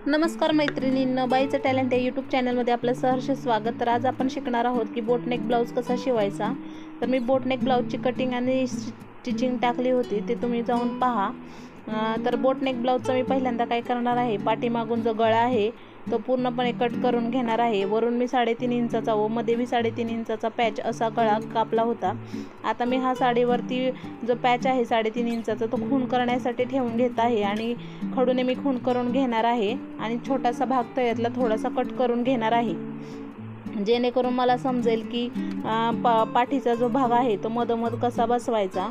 नमस्कार मैत्रिणींनो, बाईचं टॅलेंट या यूट्यूब चॅनलमध्ये आपलं सहर्ष स्वागत। तर आज आपण शिकणार आहोत की बोटनेक ब्लाउज कसा शिवायचा। तर मी बोटनेक ब्लाउजची कटिंग आणि स्टिचिंग टाकली होती, ते तुम्ही जाऊन पहा। तर बोटनेक ब्लाउजचं मी पहिल्यांदा काय करणार आहे, पाठीमागून जो गळा आहे तो पूर्णपणे कट करून घेणार आहे। वरून मी 3.5 इंचाचा व मध्ये मी 3.5 इंचाचा पॅच असा गळा कापला होता। आता मी हा साडीवरती जो पॅच आहे 3.5 इंचाचा तो खून करण्यासाठी ठेवून घेत आहे आणि खडूने मी खून करून घेणार आहे आणि छोटासा भाग तळ्यातला थोडासा कट करून घेणार आहे, जेणेकरून मला समजेल की पाठीचा जो भाग आहे तो मधोमध कसा बसवायचा।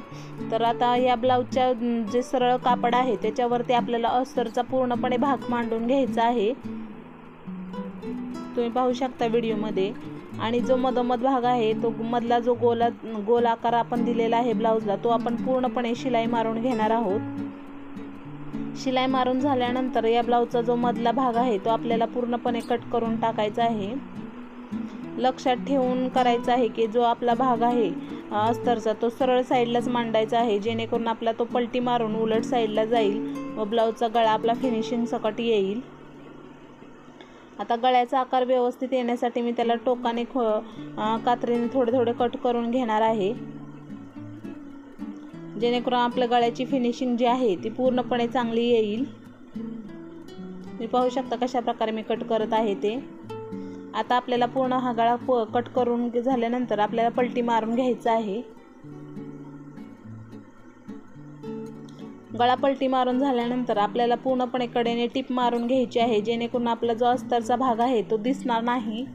तर आता या ब्लाउजच्या जे सरळ कापड आहे त्याच्यावरती आपल्याला अस्तरचा पूर्णपणे भाग मांडून घ्यायचा आहे, तुम्ही पाहू शकता व्हिडिओमध्ये। आणि जो मधोमध भाग आहे तो मधला जो गोल आकार आपण दिलेला आहे ब्लाउजला तो आपण पूर्णपणे शिलाई मारून घेणार आहोत। शिलाई मारून झाल्यानंतर या ब्लाउजचा जो मधला भाग आहे तो आपल्याला पूर्णपणे कट करून टाकायचा आहे। लक्षात ठेवून करायचा आहे की जो आपला भाग आहे अस्तरचा तो सरळ साईडलाच मांडायचा आहे, जेणेकरून आपला तो पलटी मारून उलट साईडला जाईल व ब्लाउजचा गळा आपला फिनिशिंग सकट येईल। आता गळ्याचा आकार व्यवस्थित येण्यासाठी मी त्याला टोकाने कात्रीने थोडे थोडे कट करून घेणार आहे, जेणेकरून आपल्या गळ्याची फिनिशिंग जी आहे ती पूर्णपणे चांगली येईल। मी पाहू शकता कशा प्रकारे मी कट करत आहे ते। आता आपल्याला पूर्ण हा गळा कट करून झाल्यानंतर आपल्याला पलटी मारून घ्यायचा आहे। गळा पलटी मारून झाल्यानंतर आपल्याला पूर्णपणे कडेने टिप मारून घ्यायची आहे, जेणेकरून आपला जो अस्तरचा भाग आहे तो दिसणार नाही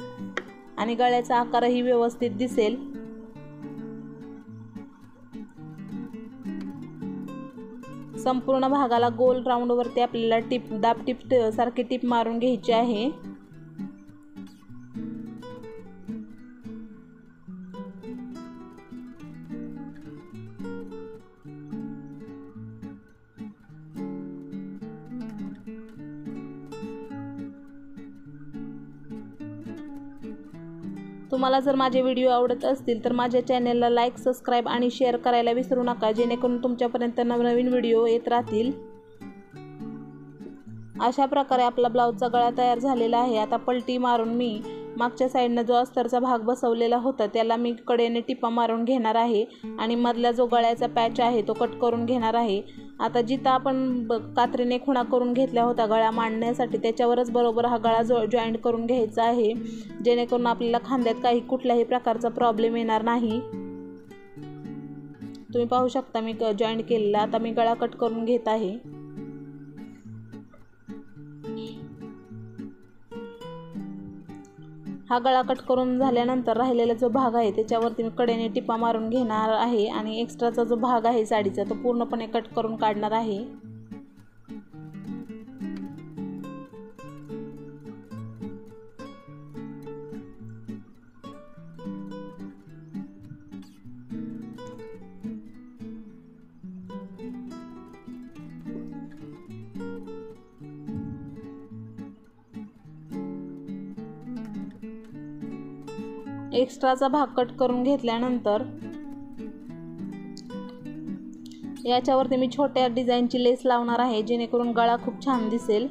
आणि गळ्याचा आकारही व्यवस्थित दिसेल। संपूर्ण भागाला गोल राऊंड वरती आपल्याला दाब टिप सारखी टिप मारून घ्यायची आहे। तुम्हाला जर माझे व्हिडिओ आवडत असतील तर माझ्या चॅनलला लाईक, सबस्क्राईब आणि शेअर करायला विसरू नका, जेणेकरून तुमच्यापर्यंत नवनवीन व्हिडिओ येत राहतील। अशा प्रकारे आपला ब्लाउजचा गळा तयार झालेला आहे। आता पलटी मारून मी मागच्या साईडने जो अस्तरचा भाग बसवलेला होता त्याला मी कडेने टिपा मारून घेणार आहे आणि मधला जो गळ्याचा पॅच आहे तो कट करून घेणार आहे। आता जिथं आपण कात्रीने खुणा करून घेतल्या होता गळा मांडण्यासाठी त्याच्यावरच बरोबर हा गळा जॉईंट करून घ्यायचा आहे, जेणेकरून आपल्याला खांद्यात कुठल्याही प्रकारचा प्रॉब्लेम येणार नाही। तुम्ही पाहू शकता मी जॉईंट केलेला। आता मी गळा कट करून घेत आहे। हा गळा कट करून झाल्यानंतर राहिलेला जो भाग आहे त्याच्यावरती मी कडेने टिपा मारून घेणार आहे आणि एक्स्ट्राचा जो भाग आहे साडीचा तो पूर्णपणे कट करून काढणार आहे। एक्स्ट्राचा भाग कट करून घेतल्यानंतर याच्यावरती मी छोट्या डिझाईनची लेस लावणार आहे, जेणेकरून गळा खूप छान दिसेल।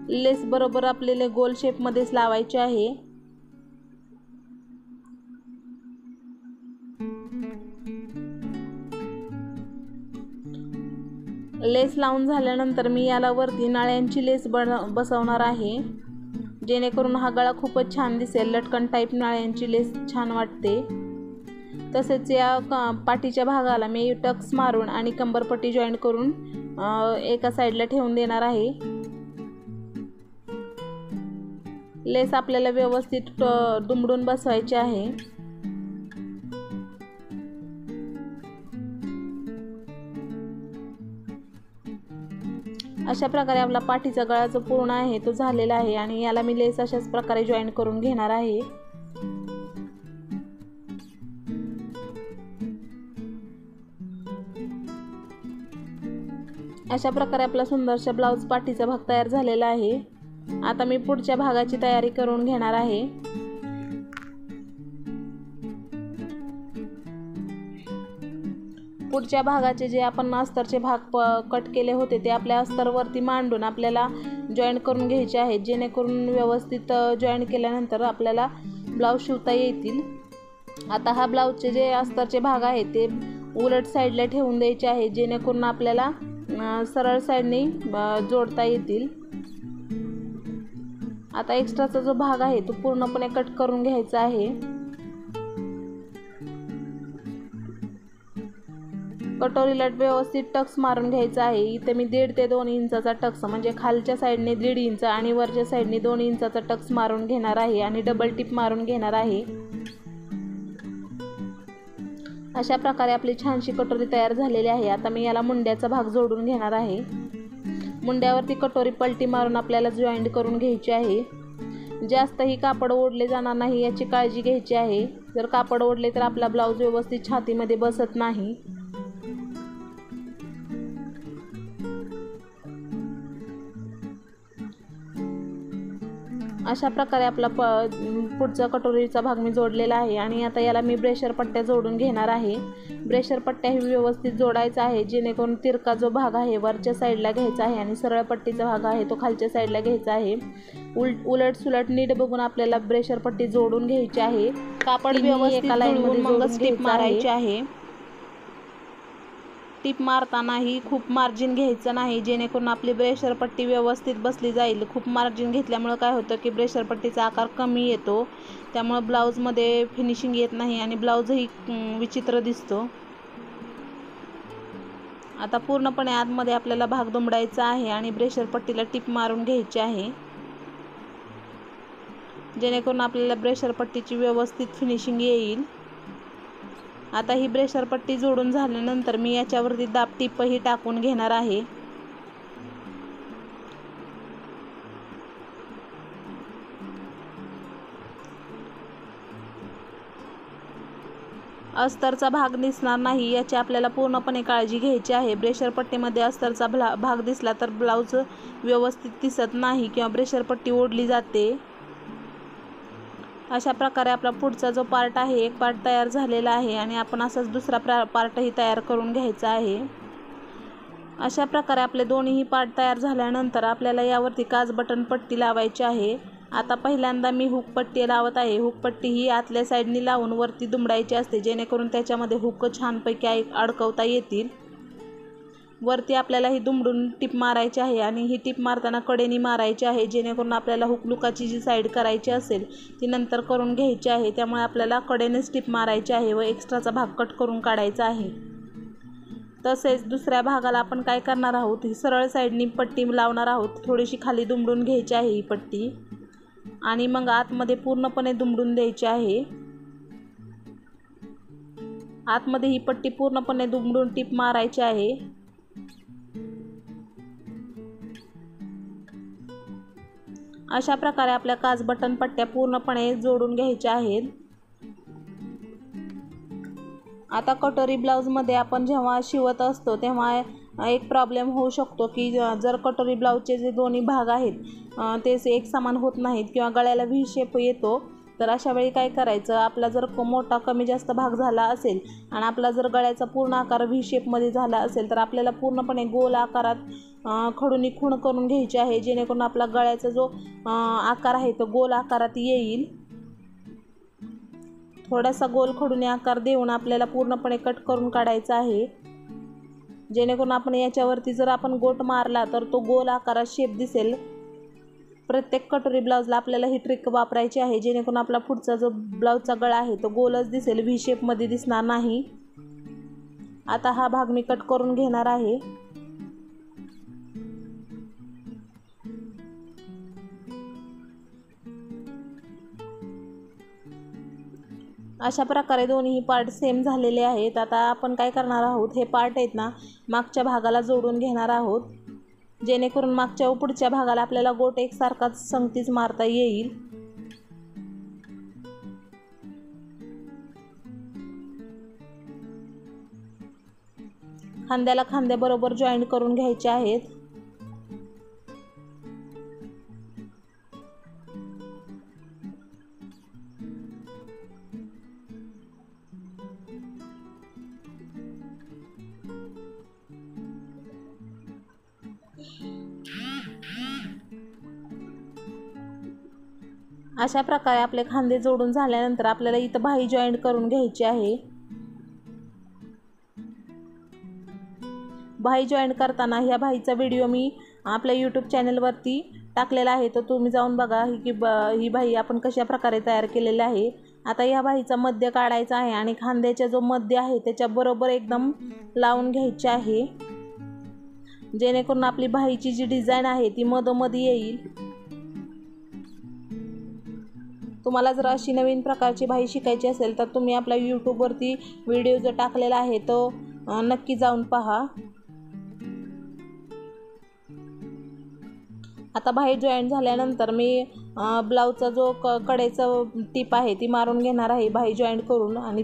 लेस बरोबर आपल्याला गोल शेप मध्येच लावायची आहे। लेस लावून झाल्यानंतर मी याला वरती नळ्यांची लेस बसवणार आहे, जेणेकरून हा गळा खूपच छान दिसेल। लटकन टाईप नळ्यांची लेस छान वाटते। तसेच या पाठीच्या भागाला मी टक्स मारून आणि कंबरपट्टी जॉईंट करून एका साईडला ठेवून देणार आहे। लेस आपल्याला व्यवस्थित दुमडून बसवायची आहे। अशा प्रकारे आपला पाठीचा गळा जो पूर्ण आहे तो झालेला आहे आणि याला मी लेस अशाच प्रकारे जॉईंट करून घेणार आहे। अशा प्रकारे आपला सुंदरसा ब्लाउज पाठीचा भाग तयार झालेला आहे। आता मी पुढच्या भागाची तयारी करून घेणार आहे। पुढच्या भागाचे जे आपण अस्तरचे भाग कट केले होते ते आपल्या अस्तरवरती मांडून आपल्याला जॉईंट करून घ्यायचे आहेत, जेणेकरून व्यवस्थित जॉईंट केल्यानंतर आपल्याला ब्लाऊज शिवता येतील. आता हा ब्लाऊजचे जे अस्तरचे भाग आहेत ते उलट साईडला ठेवून द्यायचे आहेत, जेणेकरून आपल्याला सरळ साईडने जोडता येतील. आता एक्स्ट्राचा जो भाग आहे तो पूर्णपणे कट करून घ्यायचा आहे. कटोरीला व्यवस्थित टक्स मारून घ्यायचा आहे. इथे मी 1.5 ते 2 इंचाचा टक्स म्हणजे खालच्या साईडने 1.5 इंच आणि वरच्या साईडने 2 इंचाचा टक्स मारून घेणार आहे आणि डबल टिप मारून घेणार आहे. अशा प्रकारे आपली छानशी कटोरी तयार झालेली आहे. आता मी याला मुंड्याचा भाग जोडून घेणार आहे. मुंड्यावरती कटोरी पलटी मारून आपल्याला जॉईंट करून घ्यायची आहे. जास्तही कापड ओढले जाणार नाही याची काळजी घ्यायची आहे. जर कापड ओढले तर आपला ब्लाऊज व्यवस्थित छातीमध्ये बसत नाही. अशा प्रकारे आपला पुढचा कटोरीचा भाग मी जोडलेला आहे आणि आता याला मी ब्रेशर पट्ट्या जोडून घेणार आहे. ब्रेशर पट्ट्या ही व्यवस्थित जोडायचा आहे, जेणेकरून तिरका जो भाग आहे वरच्या साईडला घ्यायचा आहे आणि सरळ पट्टीचा भाग आहे तो खालच्या साईडला घ्यायचा आहे. उलट सुलट नीट बघून आपल्याला ब्रेशर पट्टी जोडून घ्यायची आहे. कापड व्यवस्थित एका लाईनमध्ये मग स्टिप मारायची आहे. टिप मारतानाही खूप मार्जिन घ्यायचं नाही, जेणेकरून आपली ब्रेशर पट्टी व्यवस्थित बसली जाईल. खूप मार्जिन घेतल्यामुळे काय होतं की ब्रेशर पट्टीचा आकार कमी येतो, त्यामुळे ब्लाऊजमध्ये फिनिशिंग येत नाही आणि ब्लाऊजही विचित्र दिसतो. आता पूर्णपणे आतमध्ये आपल्याला भाग दुमडायचा आहे आणि ब्रेशर पट्टीला टिप मारून घ्यायची आहे, जेणेकरून आपल्याला ब्रेशर पट्टीची व्यवस्थित फिनिशिंग येईल. आता ही ब्रेशर पट्टी जोडून झाल्यानंतर मी याच्यावरती दाब टिपही टाकून घेणार आहे. अस्तरचा भाग दिसणार नाही याची आपल्याला पूर्णपणे काळजी घ्यायची आहे. ब्रेशर पट्टीमध्ये अस्तरचा भाग दिसला तर ब्लाऊज व्यवस्थित दिसत नाही किंवा ब्रेशर पट्टी ओढली जाते. अशा प्रकारे आपला पुढचा जो पार्ट आहे एक पार्ट तयार झालेला आहे आणि आपण असाच दुसरा पार्टही तयार करून घ्यायचा आहे. अशा प्रकारे आपले दोन्ही पार्ट तयार झाल्यानंतर आपल्याला यावरती काज बटन पट्टी लावायची आहे. आता पहिल्यांदा मी हुक पट्टी लावत आहे. हुक पट्टी ही आतल्या साईडनी लावून वरती दुमडायची असते, जेणेकरून त्याच्यामध्ये हुक छानपैकी अडकवता येतील. वरती आपल्याला ही दुमडून टिप मारायची आहे आणि ही टिप मारताना कडेनी मारायची आहे, जेणेकरून आपल्याला हुक लुकाची जी साईड करायची असेल ती नंतर करून घ्यायची आहे. त्यामुळे आपल्याला कडेनेच टिप मारायची आहे व एक्स्ट्राचा भाग कट करून काढायचा आहे. तसेच दुसऱ्या भागाला आपण काय करणार आहोत, ही सरळ साईडनी पट्टी लावणार आहोत. थोडीशी खाली दुमडून घ्यायची आहे ही पट्टी आणि मग आतमध्ये पूर्णपणे दुमडून द्यायची आहे. आतमध्ये ही पट्टी पूर्णपणे दुमडून टिप मारायची आहे. अशा प्रकारे आपल्या काज बटन पट्ट्या पूर्णपणे जोडून घ्यायच्या आहेत. आता कटोरी ब्लाऊजमध्ये आपण जेव्हा शिवत असतो तेव्हा एक प्रॉब्लेम होऊ शकतो की जर कटोरी ब्लाऊजचे जे दोन्ही भाग आहेत ते एक समान होत नाहीत किंवा गळ्याला व्ही शेप येतो, तर अशा वेळी काय करायचं, आपला जर मोठा कमी जास्त भाग झाला असेल आणि आपला जर गळ्याचा पूर्ण आकार व्ही शेपमध्ये झाला असेल तर आपल्याला पूर्णपणे गोल आकारात खडूनी खूण करून घ्यायची आहे, जेणेकरून आपला गळ्याचा जो आकार आहे तो गोल आकारात येईल. थोडासा गोल खडूनी आकार देऊन आपल्याला पूर्णपणे कट करून काढायचा आहे, जेणेकरून आपण याच्यावरती जर आपण गोट मारला तर तो गोल आकारात शेप दिसेल. प्रत्येक कटोरी ब्लाऊजला आपल्याला ही ट्रिक वापरायची आहे, जेणेकरून आपला पुढचा जो ब्लाऊजचा गळा आहे तो गोलच दिसेल, व्ही शेपमध्ये दिसणार नाही. आता हा भाग मी कट करून घेणार आहे. अशा प्रकारे दोन्ही पार्ट सेम झालेले आहेत. आता आपण काय करणार आहोत, हे पार्ट आहेत ना मागच्या भागाला जोडून घेणार आहोत, जेणेकरून मागच्या व पुढच्या भागाला आपल्याला गोट एकसारखाच संगतीच मारता येईल. खांद्याला खांद्याबरोबर जॉईंट करून घ्यायचे आहेत. अशा प्रकारे आपले खांदे जोडून झाल्यानंतर आपल्याला इथं बाही जॉईंट करून घ्यायची आहे। बाही जॉईंट करताना ह्या बाहीचा व्हिडिओ मी आपल्या यूट्यूब चॅनलवरती टाकलेला आहे, तर तुम्ही जाऊन बघा ही बाही आपण कशा प्रकारे तयार केलेली आहे। आता ह्या बाहीचा मध्य काढायचा आहे आणि खांद्याचा जो मध्य आहे त्याच्याबरोबर एकदम लावून घ्यायचे आहे, जेणेकरून आपली बाहीची जी डिझाईन आहे ती मधोमध येईल। तुम्हाला जर अशी नवीन प्रकारची बाही शिकायची असेल तर तुम्ही आपल्या यूट्यूबवरती व्हिडिओ जो टाकलेला आहे तो नक्की जाऊन पहा। आता बाही जॉईंट झाल्यानंतर मी ब्लाऊजचा जो कडेचा टीप आहे ती मारून घेणार आहे बाही जॉईंट करून, आणि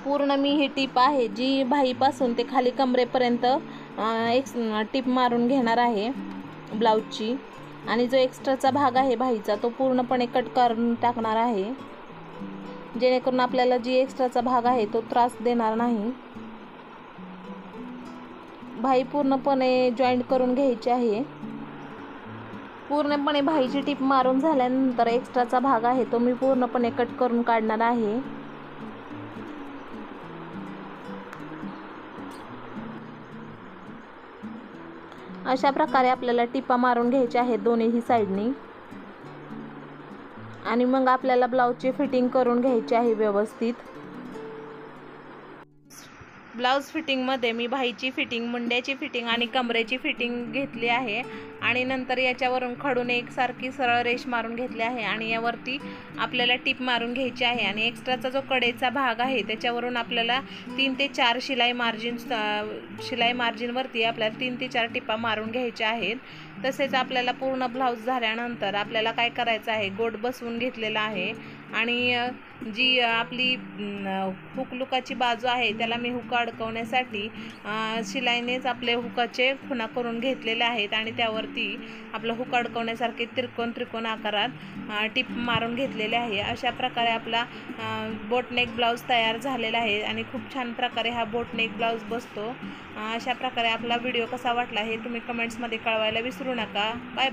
पूर्ण मी ही टीप आहे जी बाहीपासून ते खाली कमरेपर्यंत एक टीप मारून घेणार आहे ब्लाऊजची, आणि जो एक्स्ट्राचा भाग आहे बाहीचा तो पूर्णपणे कट करून टाकणार आहे, जेणेकरून आपल्याला जी एक्स्ट्राचा भाग आहे तो त्रास देणार नाही। बाही पूर्णपणे जॉईंट करून घ्यायची आहे। पूर्णपणे बाहीची टीप मारून झाल्यानंतर एक्स्ट्राचा भाग आहे तो मी पूर्णपणे कट करून काढणार आहे। अशा प्रकारे आपल्याला टिपा मारून घ्यायच्या आहेत दोन्ही साइडनी, आणि मग आपल्याला ब्लाऊजची फिटिंग करून घ्यायची आहे व्यवस्थित। ब्लाऊज फिटिंगमध्ये मी बाहीची फिटिंग, मुंड्याची फिटिंग आणि कमरेची फिटिंग घेतली आहे, आणि नंतर याच्यावरून खडून एकसारखी सरळ रेष मारून घेतली आहे, आणि यावरती आपल्याला टिप मारून घ्यायची आहे, आणि एक्स्ट्राचा जो कडेचा भाग आहे त्याच्यावरून आपल्याला 3 ते 4 शिलाई मार्जिनवरती आपल्याला 3 ते 4 टिपा मारून घ्यायच्या आहेत। तसेच आपल्याला पूर्ण ब्लाऊज झाल्यानंतर आपल्याला काय करायचं आहे, गोट बसवून घेतलेला आहे, आणि जी आपली हुकलुकाची बाजू आहे त्याला मी हुक अडकवण्यासाठी शिलाईनेच आपले हुकाचे खुणा करून घेतलेले आहेत, आणि त्यावरती आपलं हुक अडकवण्यासारखे त्रिकोण आकारात टिप मारून घेतलेले आहे। अशा प्रकारे आपला बोटनेक ब्लाऊज तयार झालेला आहे, आणि खूप छान प्रकारे हा बोटनेक ब्लाऊज बसतो। अशा प्रकारे आपला व्हिडिओ कसा वाटला हे तुम्ही कमेंट्समध्ये कळवायला विसरू नका। Bye bye.